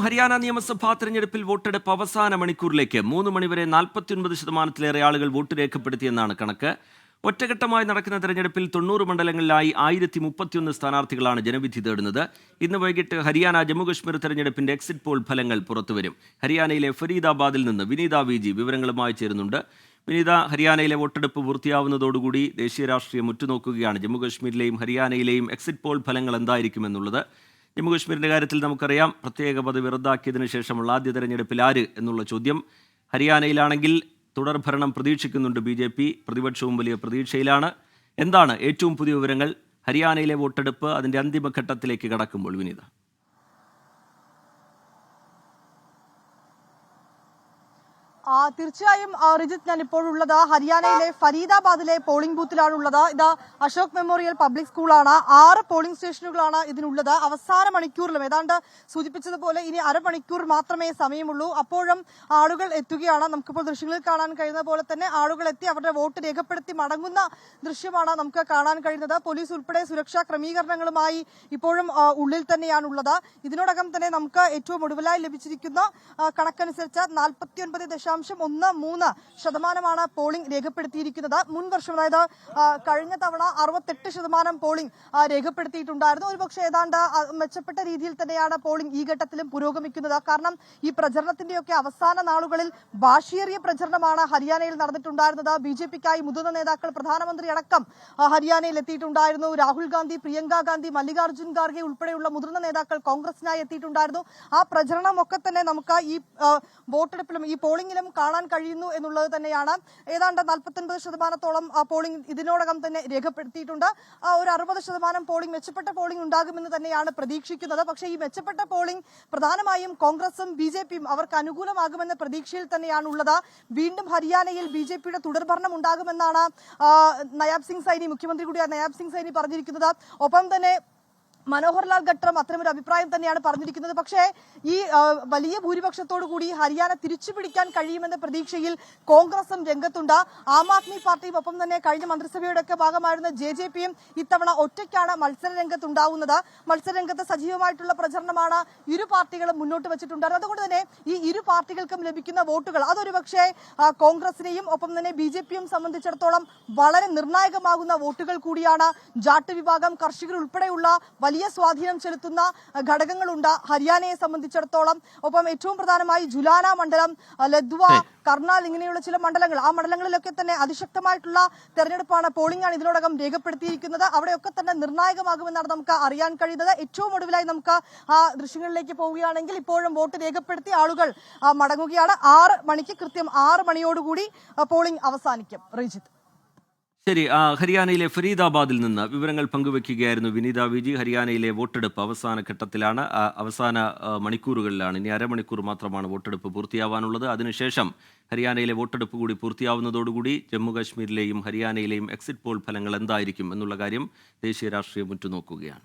ഹരിയാന നിയമസഭാ തെരഞ്ഞെടുപ്പിൽ വോട്ടെടുപ്പ് അവസാന മണിക്കൂറിലേക്ക് 3 മണിവരെ 49% ആളുകൾ വോട്ട് രേഖപ്പെടുത്തിയെന്നാണ് കണക്ക്. ഒറ്റഘട്ടമായി നടക്കുന്ന തെരഞ്ഞെടുപ്പിൽ 90 മണ്ഡലങ്ങളിലായി 1031 സ്ഥാനാർത്ഥികളാണ് ജനവിധി തേടുന്നത്. ഇന്ന് വൈകിട്ട് ഹരിയാന ജമ്മുകശ്മീർ തെരഞ്ഞെടുപ്പിന്റെ എക്സിറ്റ് പോൾ ഫലങ്ങൾ പുറത്തുവരും. ഹരിയാനയിലെ ഫരീദാബാദിൽ നിന്ന് വിനീത വി.ജി വിവരങ്ങളുമായി ചേരുന്നുണ്ട്. വിനീത, ഹരിയാനയിലെ വോട്ടെടുപ്പ് പൂർത്തിയാവുന്നതോടുകൂടി ദേശീയ രാഷ്ട്രീയം ഉറ്റുനോക്കുകയാണ്. ജമ്മുകശ്മീരിലെയും ഹരിയാനയിലെയും എക്സിറ്റ് പോൾ ഫലങ്ങൾ എന്തായിരിക്കുമെന്നുള്ളത്. ജമ്മുകശ്മീരിന്റെ കാര്യത്തിൽ നമുക്കറിയാം, പ്രത്യേക പദവി റദ്ദാക്കിയതിനു ശേഷമുള്ള ആദ്യ തെരഞ്ഞെടുപ്പിൽ ആര് എന്നുള്ള ചോദ്യം. ഹരിയാനയിലാണെങ്കിൽ തുടർഭരണം പ്രതീക്ഷിക്കുന്നുണ്ട് BJP, പ്രതിപക്ഷവും വലിയ പ്രതീക്ഷയിലാണ്. എന്താണ് ഏറ്റവും പുതിയ വിവരങ്ങൾ ഹരിയാനയിലെ വോട്ടെടുപ്പ് അതിന്റെ അന്തിമഘട്ടത്തിലേക്ക് കടക്കുമ്പോൾ, വിനീത? തീർച്ചയായും റിജിത്ത്, ഞാൻ ഇപ്പോഴുള്ളത് ഹരിയാനയിലെ ഫരീദാബാദിലെ പോളിംഗ് ബൂത്തിലാണുള്ളത്. ഇത് അശോക് മെമ്മോറിയൽ പബ്ലിക് സ്കൂളാണ്. 6 പോളിംഗ് സ്റ്റേഷനുകളാണ് ഇതിനുള്ളത്. അവസാന മണിക്കൂറിലും ഏതാണ്ട് സൂചിപ്പിച്ചതുപോലെ ഇനി അരമണിക്കൂർ മാത്രമേ സമയമുള്ളൂ. അപ്പോഴും ആളുകൾ എത്തുകയാണ്. നമുക്കിപ്പോൾ ദൃശ്യങ്ങളിൽ കാണാൻ കഴിയുന്ന പോലെ തന്നെ ആളുകൾ എത്തി അവരുടെ വോട്ട് രേഖപ്പെടുത്തി മടങ്ങുന്ന ദൃശ്യമാണ് നമുക്ക് കാണാൻ കഴിയുന്നത്. പോലീസ് ഉൾപ്പെടെ സുരക്ഷാ ക്രമീകരണങ്ങളുമായി ഇപ്പോഴും ഉള്ളിൽ തന്നെയാണുള്ളത്. ഇതിനോടകം തന്നെ നമുക്ക് ഏറ്റവും ഒടുവിലായി ലഭിച്ചിരിക്കുന്ന കണക്കനുസരിച്ച് 49.13% പോളിംഗ് രേഖപ്പെടുത്തിയിരിക്കുന്നത്. മുൻ വർഷം, അതായത് കഴിഞ്ഞ തവണ 68% പോളിംഗ് രേഖപ്പെടുത്തിയിട്ടുണ്ടായിരുന്നു. ഒരുപക്ഷെ ഏതാണ്ട് മെച്ചപ്പെട്ട രീതിയിൽ തന്നെയാണ് പോളിംഗ് ഈ ഘട്ടത്തിലും പുരോഗമിക്കുന്നത്. കാരണം ഈ പ്രചരണത്തിന്റെയൊക്കെ അവസാന നാളുകളിൽ വാശിയേറിയ പ്രചരണമാണ് ഹരിയാനയിൽ നടന്നിട്ടുണ്ടായിരുന്നത്. BJPക്കായി മുതിർന്ന നേതാക്കൾ, പ്രധാനമന്ത്രി അടക്കം ഹരിയാനയിൽ എത്തിയിട്ടുണ്ടായിരുന്നു. രാഹുൽ ഗാന്ധി, പ്രിയങ്ക ഗാന്ധി, മല്ലികാർജ്ജുൻ ഖാർഗെ ഉൾപ്പെടെയുള്ള മുതിർന്ന നേതാക്കൾ കോൺഗ്രസിനായി എത്തിയിട്ടുണ്ടായിരുന്നു. ആ പ്രചരണമൊക്കെ തന്നെ നമുക്ക് ഈ വോട്ടെടുപ്പിലും ഈ പോളിംഗിലും കാണാൻ കഴിയുന്നു എന്നുള്ളത് തന്നെയാണ്. ഏതാണ്ട് 49% പോളിംഗ് ഇതിനോടകം തന്നെ രേഖപ്പെടുത്തിയിട്ടുണ്ട്. ഒരു 60% പോളിംഗ്, മെച്ചപ്പെട്ട പോളിംഗ് ഉണ്ടാകുമെന്ന് തന്നെയാണ് പ്രതീക്ഷിക്കുന്നത്. പക്ഷേ ഈ മെച്ചപ്പെട്ട പോളിംഗ് പ്രധാനമായും കോൺഗ്രസും BJPയും അവർക്ക് അനുകൂലമാകുമെന്ന പ്രതീക്ഷയിൽ തന്നെയാണുള്ളത്. വീണ്ടും ഹരിയാനയിൽ BJPയുടെ തുടർഭരണം ഉണ്ടാകുമെന്നാണ് നയാബ് സിംഗ് സൈനി, മുഖ്യമന്ത്രി കൂടിയായ നയാബ് സിംഗ് സൈനി പറഞ്ഞിരിക്കുന്നത്. ഒപ്പം തന്നെ മനോഹർലാൽ ഖട്ടറും അത്തരമൊരു അഭിപ്രായം തന്നെയാണ് പറഞ്ഞിരിക്കുന്നത്. പക്ഷേ ഈ വലിയ ഭൂരിപക്ഷത്തോടു കൂടി ഹരിയാന തിരിച്ചുപിടിക്കാൻ കഴിയുമെന്ന പ്രതീക്ഷയിൽ കോൺഗ്രസും രംഗത്തുണ്ട്. ആം ആദ്മി പാർട്ടിയും ഒപ്പം തന്നെ കഴിഞ്ഞ മന്ത്രിസഭയുടെ ഒക്കെ ഭാഗമായിരുന്ന JJPയും ഇത്തവണ ഒറ്റയ്ക്കാണ് മത്സരരംഗത്തുണ്ടാവുന്നത്. മത്സരരംഗത്ത് സജീവമായിട്ടുള്ള പ്രചരണമാണ് ഇരു പാർട്ടികളും മുന്നോട്ട് വെച്ചിട്ടുണ്ടായിരുന്നത്. അതുകൊണ്ട് തന്നെ ഈ ഇരു പാർട്ടികൾക്കും ലഭിക്കുന്ന വോട്ടുകൾ അതൊരു പക്ഷേ കോൺഗ്രസിനെയും ഒപ്പം തന്നെ BJPയും സംബന്ധിച്ചിടത്തോളം വളരെ നിർണായകമാകുന്ന വോട്ടുകൾ കൂടിയാണ്. ജാട്ട് വിഭാഗം, കർഷകർ ഉൾപ്പെടെയുള്ള വലിയ സ്വാധീനം ചെലുത്തുന്ന ഘടകങ്ങളുണ്ട് ഹരിയാനയെ സംബന്ധിച്ചിടത്തോളം. ഒപ്പം ഏറ്റവും പ്രധാനമായി ജുലാന മണ്ഡലം, ലദ്വ, കർണാൽ, ഇങ്ങനെയുള്ള ചില മണ്ഡലങ്ങൾ, ആ മണ്ഡലങ്ങളിലൊക്കെ തന്നെ അതിശക്തമായിട്ടുള്ള തെരഞ്ഞെടുപ്പാണ്, പോളിംഗാണ് ഇതിനോടകം രേഖപ്പെടുത്തിയിരിക്കുന്നത്. അവിടെയൊക്കെ തന്നെ നിർണായകമാകുമെന്നാണ് നമുക്ക് അറിയാൻ കഴിയുന്നത്. ഏറ്റവും ഒടുവിലായി നമുക്ക് ആ ദൃശ്യങ്ങളിലേക്ക് പോവുകയാണെങ്കിൽ ഇപ്പോഴും വോട്ട് രേഖപ്പെടുത്തി ആളുകൾ മടങ്ങുകയാണ്. 6 മണിക്ക്, കൃത്യം 6 മണിയോടുകൂടി പോളിംഗ് അവസാനിക്കും. റിജിത്ത്, ശരി. ഹരിയാനയിലെ ഫരീദാബാദിൽ നിന്ന് വിവരങ്ങൾ പങ്കുവെക്കുകയായിരുന്നു വിനീത വി.ജി. ഹരിയാനയിലെ വോട്ടെടുപ്പ് അവസാന ഘട്ടത്തിലാണ്, അവസാന മണിക്കൂറുകളിലാണ്. ഇനി അരമണിക്കൂർ മാത്രമാണ് വോട്ടെടുപ്പ് പൂർത്തിയാവാനുള്ളത്. അതിനുശേഷം ഹരിയാനയിലെ വോട്ടെടുപ്പ് കൂടി പൂർത്തിയാവുന്നതോടുകൂടി ജമ്മുകാശ്മീരിലെയും ഹരിയാനയിലെയും എക്സിറ്റ് പോൾ ഫലങ്ങൾ എന്തായിരിക്കും എന്നുള്ള കാര്യം ദേശീയ രാഷ്ട്രീയം ഉറ്റുനോക്കുകയാണ്.